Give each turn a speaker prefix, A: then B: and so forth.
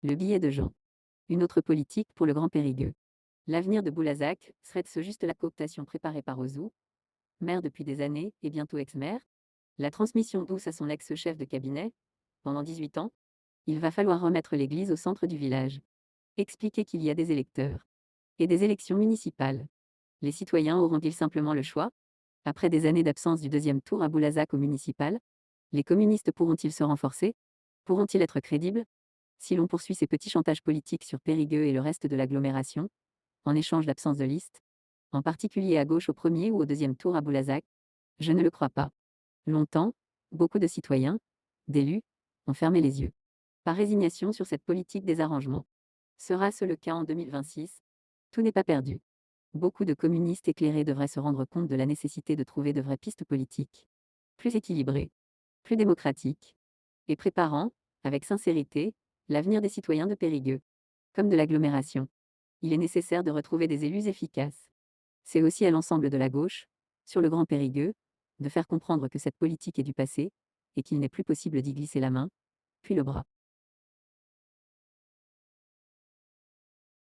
A: Le billet de Jean. Une autre politique pour le Grand Périgueux. L'avenir de Boulazac serait-ce juste la cooptation préparée par Ozou, maire depuis des années et bientôt ex-maire? La transmission douce à son ex-chef de cabinet? Pendant 18 ans, il va falloir remettre l'église au centre du village. Expliquer qu'il y a des électeurs et des élections municipales. Les citoyens auront-ils simplement le choix? Après des années d'absence du deuxième tour à Boulazac au municipal, les communistes pourront-ils se renforcer? Pourront-ils être crédibles? Si l'on poursuit ces petits chantages politiques sur Périgueux et le reste de l'agglomération, en échange d'absence de liste, en particulier à gauche au premier ou au deuxième tour à Boulazac, je ne le crois pas. Longtemps, beaucoup de citoyens, d'élus, ont fermé les yeux, par résignation sur cette politique des arrangements. Sera-ce le cas en 2026? Tout n'est pas perdu. Beaucoup de communistes éclairés devraient se rendre compte de la nécessité de trouver de vraies pistes politiques, plus équilibrées, plus démocratiques, et préparant, avec sincérité, l'avenir des citoyens de Périgueux, comme de l'agglomération. Il est nécessaire de retrouver des élus efficaces. C'est aussi à l'ensemble de la gauche, sur le Grand Périgueux, de faire comprendre que cette politique est du passé, et qu'il n'est plus possible d'y glisser la main, puis le bras.